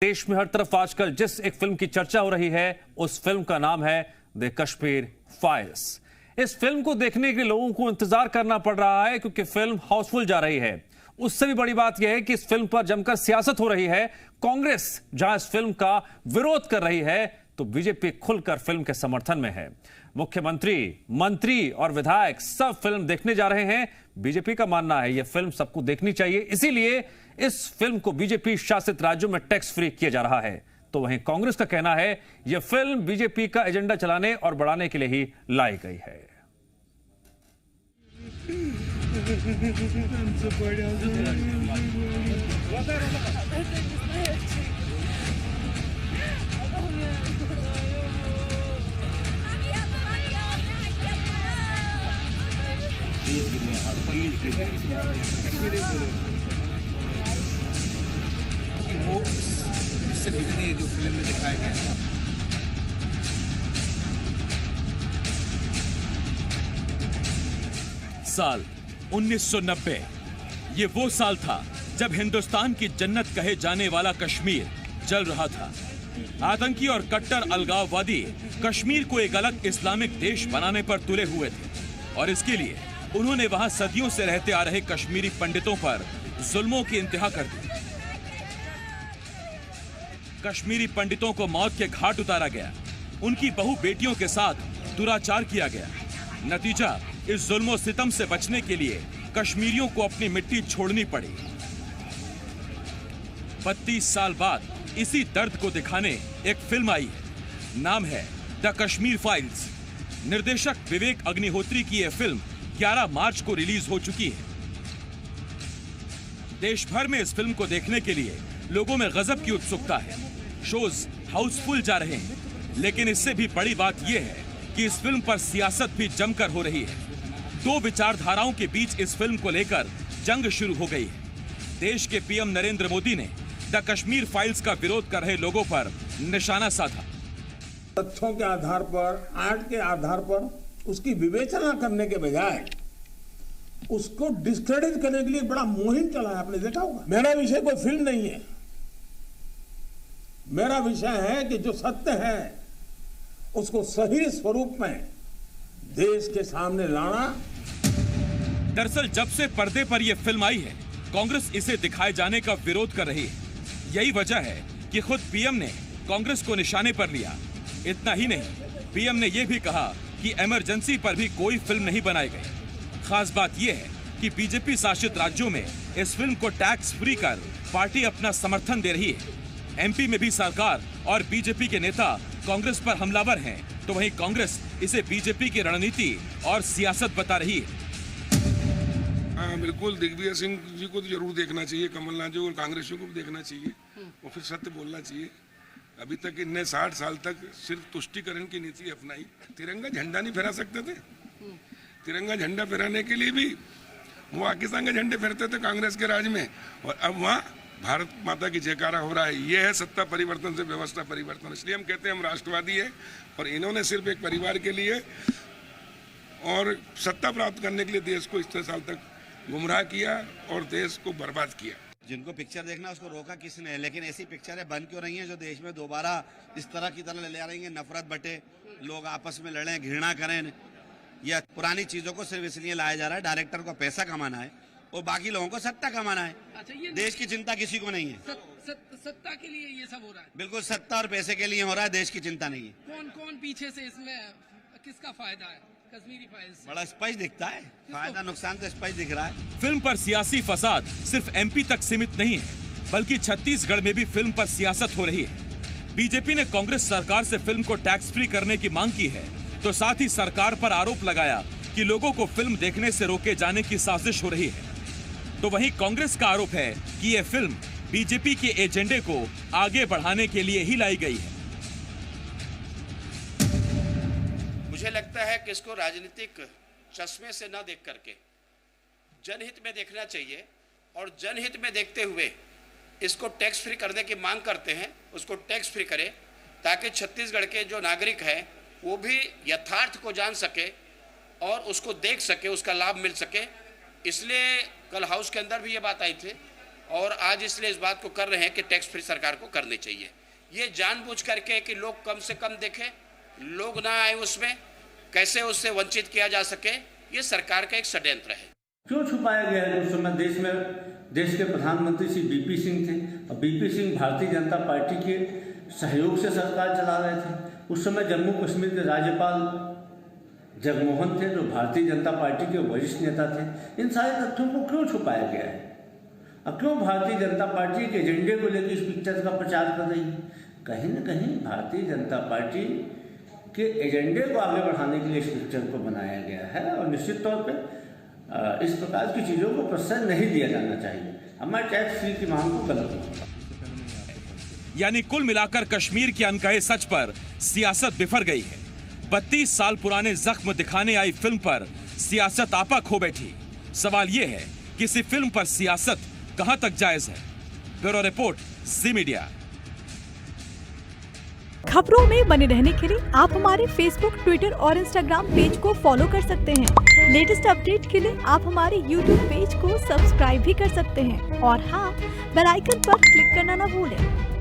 देश में हर तरफ आजकल जिस एक फिल्म की चर्चा हो रही है उस फिल्म का नाम है द कश्मीर फाइल्स। इस फिल्म को देखने के लोगों को इंतजार करना पड़ रहा है क्योंकि फिल्म हाउसफुल जा रही है। उससे भी बड़ी बात यह है कि इस फिल्म पर जमकर सियासत हो रही है। कांग्रेस जहां इस फिल्म का विरोध कर रही है तो बीजेपी खुलकर फिल्म के समर्थन में है। मुख्यमंत्री, मंत्री और विधायक सब फिल्म देखने जा रहे हैं। बीजेपी का मानना है यह फिल्म सबको देखनी चाहिए, इसीलिए इस फिल्म को बीजेपी शासित राज्यों में टैक्स फ्री किया जा रहा है। तो वहीं कांग्रेस का कहना है यह फिल्म बीजेपी का एजेंडा चलाने और बढ़ाने के लिए ही लाई गई है। वो इससे बिगड़ी जो फिल्म में दिखाया गया है। साल 1990 ये वो साल था जब हिंदुस्तान की जन्नत कहे जाने वाला कश्मीर जल रहा था। आतंकी और कट्टर अलगाववादी कश्मीर को एक अलग इस्लामिक देश बनाने पर तुले हुए थे और इसके लिए उन्होंने वहां सदियों से रहते आ रहे कश्मीरी पंडितों पर जुल्मों की इंतहा कर दी। कश्मीरी पंडितों को मौत के घाट उतारा गया, उनकी बहु बेटियों के साथ दुराचार किया गया। नतीजा, इस जुल्मों सितम से बचने के लिए कश्मीरियों को अपनी मिट्टी छोड़नी पड़ी। 32 साल बाद इसी दर्द को दिखाने एक फिल्म आई है, नाम है द कश्मीर फाइल्स। निर्देशक विवेक अग्निहोत्री की यह फिल्म 11 मार्च को रिलीज हो चुकी है। देश भर में इस फिल्म को देखने के लिए लोगों में गजब की उत्सुकता है। शोज हाउसफुल जा रहे हैं, लेकिन इससे भी बड़ी बात यह है कि इस फिल्म पर सियासत भी जमकर हो रही है। दो विचारधाराओं के बीच इस फिल्म को लेकर जंग शुरू हो गई है। देश के पीएम नरेंद्र मोदी ने द कश्मीर फाइल्स का विरोध कर रहे लोगों पर निशाना साधा। तथ्यों के आधार पर, आर्ट के आधार पर उसकी विवेचना करने के बजाय उसको डिस्क्रेडिट करने के लिए बड़ा मुहिम चला है, आपने देखा होगा। मेरा विषय कोई फिल्म नहीं है, मेरा विषय है कि जो सत्य है उसको सही स्वरूप में देश के सामने लाना। दरअसल जब से पर्दे पर यह फिल्म आई है, कांग्रेस इसे दिखाए जाने का विरोध कर रही है। यही वजह है कि खुद पीएम ने कांग्रेस को निशाने पर लिया। इतना ही नहीं, पीएम ने यह भी कहा कि इमरजेंसी पर भी कोई फिल्म नहीं बनाई गई। खास बात यह है कि बीजेपी शासित राज्यों में इस फिल्म को टैक्स फ्री कर पार्टी अपना समर्थन दे रही है। एमपी में भी सरकार और बीजेपी के नेता कांग्रेस पर हमलावर हैं, तो वहीं कांग्रेस इसे बीजेपी की रणनीति और सियासत बता रही है। हाँ बिल्कुल, दिग्विजय सिंह जी को तो जरूर देखना चाहिए, कमलनाथ जी और कांग्रेसियों को भी देखना चाहिए और फिर सत्य बोलना चाहिए। अभी तक इनने 60 साल तक सिर्फ तुष्टिकरण की नीति अपनाई। तिरंगा झंडा नहीं फहरा सकते थे। तिरंगा झंडा फहराने के लिए भी वो पाकिस्तान के झंडे फहरते थे कांग्रेस के राज में, और अब वहाँ भारत माता की जयकारा हो रहा है। ये है सत्ता परिवर्तन से व्यवस्था परिवर्तन। इसलिए हम कहते हैं हम राष्ट्रवादी है, और इन्होंने सिर्फ एक परिवार के लिए और सत्ता प्राप्त करने के लिए देश को इतने साल तक गुमराह किया और देश को बर्बाद किया। जिनको पिक्चर देखना उसको रोका किसने, लेकिन ऐसी पिक्चरें बन क्यों रही हैं जो देश में दोबारा इस तरह की तरह ले आ रही हैं, नफरत बटे, लोग आपस में लड़ें, घृणा करें। या पुरानी चीजों को सिर्फ इसलिए लाया जा रहा है, डायरेक्टर को पैसा कमाना है और बाकी लोगों को सत्ता कमाना है। अच्छा, ये देश की चिंता किसी को नहीं है। सत्ता के लिए ये सब हो रहा है। बिल्कुल, सत्ता और पैसे के लिए हो रहा है, देश की चिंता नहीं है। कौन कौन पीछे से इसमें किसका फायदा है? कश्मीरी फाइल्स बड़ा स्पष्ट दिखता है, फायदा नुकसान तो स्पष्ट दिख रहा है। फिल्म पर सियासी फसाद सिर्फ एमपी तक सीमित नहीं है, बल्कि छत्तीसगढ़ में भी फिल्म पर सियासत हो रही है। बीजेपी ने कांग्रेस सरकार से फिल्म को टैक्स फ्री करने की मांग की है, तो साथ ही सरकार पर आरोप लगाया कि लोगों को फिल्म देखने से रोके जाने की साजिश हो रही है। तो वहीं कांग्रेस का आरोप है कि यह फिल्म बीजेपी के एजेंडे को आगे बढ़ाने के लिए ही लाई गई है। मुझे लगता है कि इसको राजनीतिक चश्मे से न देख करके जनहित में देखना चाहिए, और जनहित में देखते हुए इसको टैक्स फ्री करने की मांग करते हैं। उसको टैक्स फ्री करें ताकि छत्तीसगढ़ के जो नागरिक हैं वो भी यथार्थ को जान सके और उसको देख सके, उसका लाभ मिल सके। इसलिए कल हाउस के अंदर भी ये बात आई थी और आज इसलिए इस बात को कर रहे हैं कि टैक्स फ्री सरकार को करनी चाहिए। ये जानबूझ करके कि लोग कम से कम देखें, लोग ना आए उसमें, कैसे उससे वंचित किया जा सके, ये सरकार का एक षड्यंत्र है। क्यों छुपाया गया है? उस समय देश के प्रधानमंत्री श्री बीपी सिंह थे और बीपी सिंह भारतीय जनता पार्टी के सहयोग से सरकार चला रहे थे। उस समय जम्मू कश्मीर के राज्यपाल जगमोहन थे जो भारतीय जनता पार्टी के वरिष्ठ नेता थे। इन सारे तथ्यों को क्यों छुपाया गया है और क्यों भारतीय जनता पार्टी के एजेंडे को लेकर इस पिक्चर का प्रचार कर रही है? कहीं न कहीं भारतीय जनता पार्टी के एजेंडे को आगे बढ़ाने के लिए इस पिक्चर को बनाया गया है और निश्चित तौर पे इस प्रकार की चीज़ों को प्रश्रय नहीं दिया जाना चाहिए। हमारे टैक्स फ्री की मांग को गलत होगा। यानी कुल मिलाकर कश्मीर के अनकहे सच पर सियासत बिफर गई है। 32 साल पुराने जख्म दिखाने आई फिल्म पर सियासत आपा खो बैठी। सवाल यह है कि इसी फिल्म पर सियासत कहां तक जायज है? ब्यूरो रिपोर्ट, जी मीडिया। खबरों में बने रहने के लिए आप हमारे फेसबुक, ट्विटर और इंस्टाग्राम पेज को फॉलो कर सकते हैं। लेटेस्ट अपडेट के लिए आप हमारे यूट्यूब पेज को सब्सक्राइब भी कर सकते हैं और हाँ, बेल आइकन पर क्लिक करना ना भूलें।